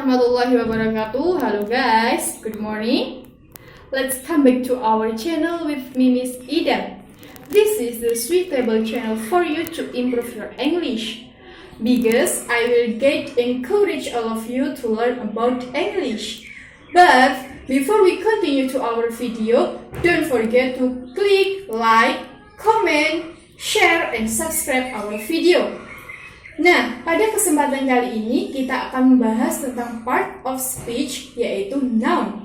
warahmatullahi wabarakatuh. Hello guys, good morning. Let's come back to our channel with me, Miss Ida. This is the suitable channel for you to improve your English, because I will encourage all of you to learn about English. But before we continue to our video, don't forget to click like, comment, share, and subscribe our video. Nah, pada kesempatan kali ini kita akan membahas tentang part of speech, yaitu noun.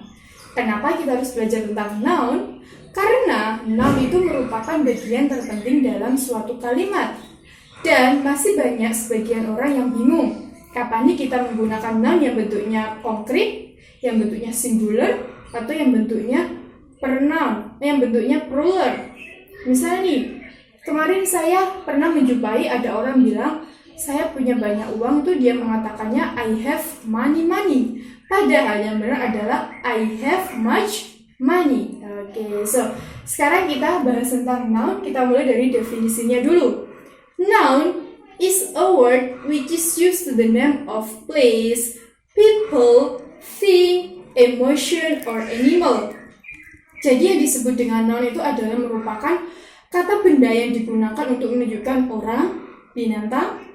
Kenapa kita harus belajar tentang noun? Karena noun itu merupakan bagian terpenting dalam suatu kalimat. Dan masih banyak sebagian orang yang bingung, kapan nih kita menggunakan noun yang bentuknya konkret, yang bentuknya singular, atau yang bentuknya pronoun, yang bentuknya plural. Misalnya nih, kemarin saya pernah menjumpai ada orang bilang, saya punya banyak uang, tuh dia mengatakannya I have money. Padahal yang benar adalah I have much money. Oke, so sekarang kita bahas tentang noun. Kita mulai dari definisinya dulu. Noun is a word which is used to the name of place, people, thing, emotion, or animal. Jadi yang disebut dengan noun itu adalah merupakan kata benda yang digunakan untuk menunjukkan orang, binatang,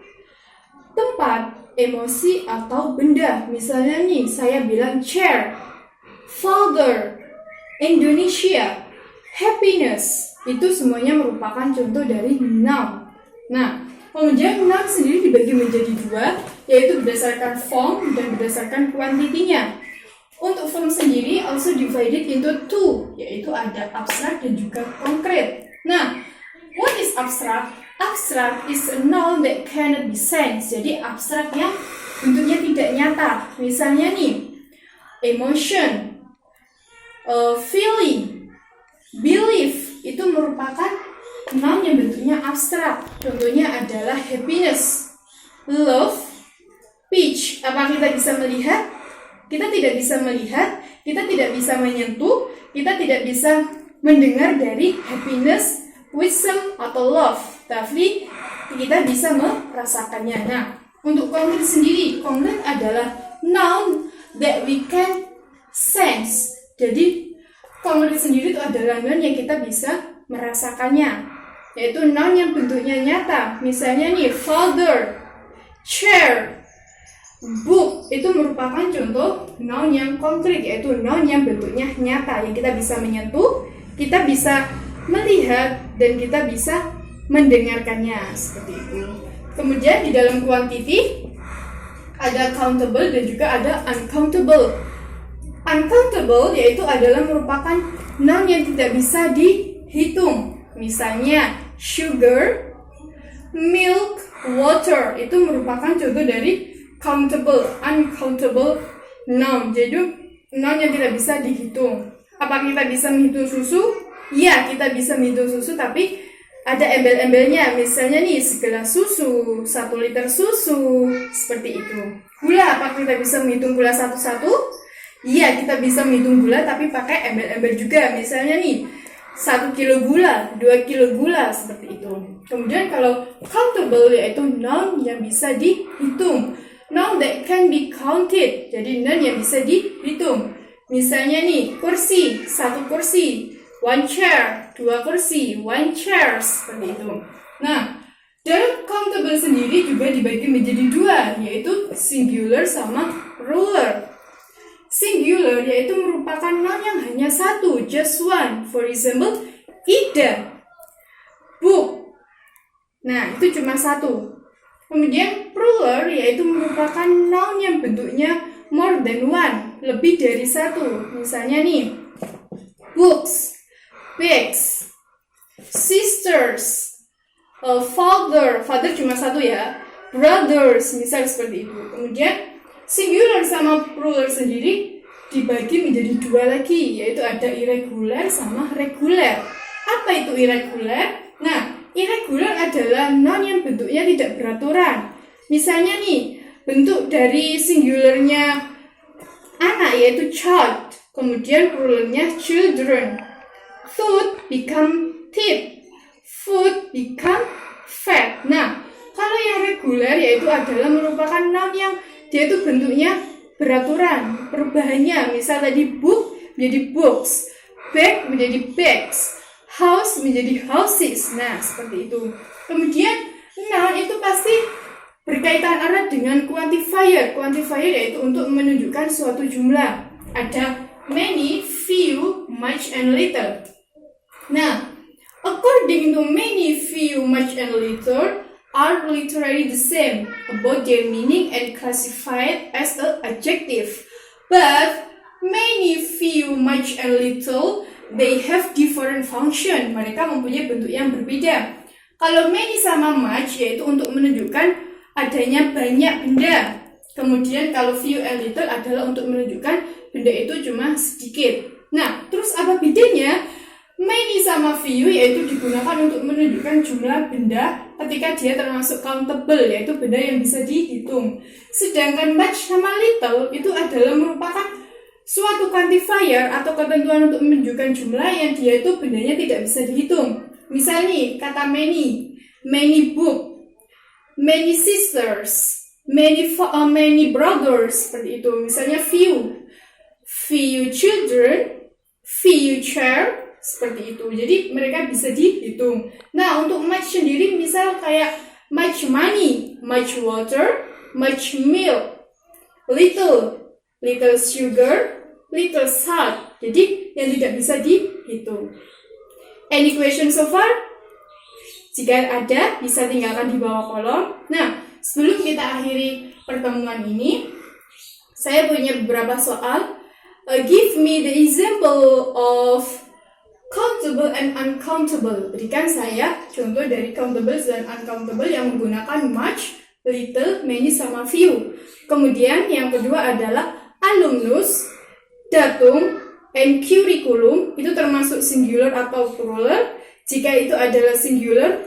tempat, emosi, atau benda. Misalnya nih, saya bilang chair, father, Indonesia, happiness. Itu semuanya merupakan contoh dari noun. Nah, kemudian noun sendiri dibagi menjadi dua, yaitu berdasarkan form dan berdasarkan kuantitinya. Untuk form sendiri also divided into two, yaitu ada abstrak dan juga konkret. Nah, what is abstract? Abstract is a noun that cannot be sensed. Jadi abstrak yang bentuknya tidak nyata. Misalnya nih, emotion, feeling, belief, itu merupakan noun yang bentuknya abstrak. Contohnya adalah happiness, love, peach. Apa kita bisa melihat? Kita tidak bisa melihat, kita tidak bisa menyentuh, kita tidak bisa mendengar dari happiness, wisdom, atau love. Tapi kita bisa merasakannya. Nah, untuk konkret sendiri, konkret adalah noun that we can sense. Jadi, konkret sendiri itu adalah noun yang kita bisa merasakannya, yaitu noun yang bentuknya nyata. Misalnya nih, father, chair, book, itu merupakan contoh noun yang konkret, yaitu noun yang bentuknya nyata, yang kita bisa menyentuh, kita bisa melihat, dan kita bisa mendengarkannya, seperti itu. Kemudian di dalam quantity ada countable dan juga ada uncountable. Uncountable yaitu adalah merupakan noun yang tidak bisa dihitung. Misalnya sugar, milk, water, itu merupakan contoh dari countable, uncountable noun. Jadi noun yang tidak bisa dihitung. Apa kita bisa menghitung susu? Ya, kita bisa menghitung susu, tapi ada embel-embelnya. Misalnya nih, segelas susu, 1 liter susu, seperti itu. Gula, apa kita bisa menghitung gula satu-satu? Iya, kita bisa menghitung gula, tapi pakai embel-embel juga. Misalnya nih, 1 kilo gula, 2 kilo gula, seperti itu. Kemudian kalau countable, yaitu noun yang bisa dihitung. Noun that can be counted, jadi noun yang bisa dihitung. Misalnya nih, kursi, 1 kursi, 1 chair, 2 kursi, 1 chair, seperti itu. Nah, dalam countable sendiri juga dibagi menjadi dua, yaitu singular sama plural. Singular yaitu merupakan noun yang hanya satu, just one. For example, Ida, book. Nah, itu cuma satu. Kemudian plural yaitu merupakan noun yang bentuknya more than one, lebih dari satu. Misalnya nih, books, bags, sisters, father cuma satu ya, brothers, misal seperti itu. Kemudian singular sama plural sendiri dibagi menjadi dua lagi, yaitu ada irregular sama reguler. Apa itu irregular? Nah, irregular adalah noun yang bentuknya tidak beraturan. Misalnya nih, bentuk dari singularnya anak yaitu child, kemudian pluralnya children. Food become tip, food become fat. Nah, kalau yang reguler yaitu adalah merupakan noun yang dia itu bentuknya beraturan, perubahannya. Misal tadi book menjadi books, bag menjadi bags, house menjadi houses. Nah, seperti itu. Kemudian, noun itu pasti berkaitan erat dengan quantifier. Quantifier yaitu untuk menunjukkan suatu jumlah. Ada many, few, much, and little. Nah, according to many, few, much, and little are literally the same about their meaning and classified as an adjective. But many, few, much, and little, they have different function. Mereka mempunyai bentuk yang berbeda. Kalau many sama much yaitu untuk menunjukkan adanya banyak benda. Kemudian kalau few and little adalah untuk menunjukkan benda itu cuma sedikit. Nah, terus apa bedanya? Many sama few yaitu digunakan untuk menunjukkan jumlah benda ketika dia termasuk countable, yaitu benda yang bisa dihitung. Sedangkan much sama little itu adalah merupakan suatu quantifier atau ketentuan untuk menunjukkan jumlah yang dia itu bendanya tidak bisa dihitung. Misal nih, kata many book, many sisters, many brothers, seperti itu. Misalnya few children, few chair, seperti itu. Jadi mereka bisa dihitung. Nah, untuk much sendiri misal kayak much money, much water, much milk, little sugar, little salt. Jadi yang tidak bisa dihitung. Any question so far? Jika ada, bisa tinggalkan di bawah kolom. Nah, sebelum kita akhiri pertemuan ini, saya punya beberapa soal. Give me the example of countable and uncountable. Berikan saya contoh dari countable dan uncountable yang menggunakan much, little, many, sama few. Kemudian yang kedua adalah alumnus, datum, and curriculum. Itu termasuk singular atau plural. Jika itu adalah singular,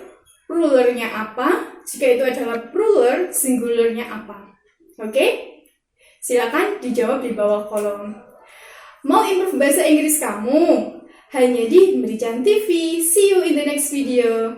pluralnya apa? Jika itu adalah plural, singularnya apa? Oke? Silakan dijawab di bawah kolom. Mau improve bahasa Inggris kamu? Hanya di Merican TV. See you in the next video.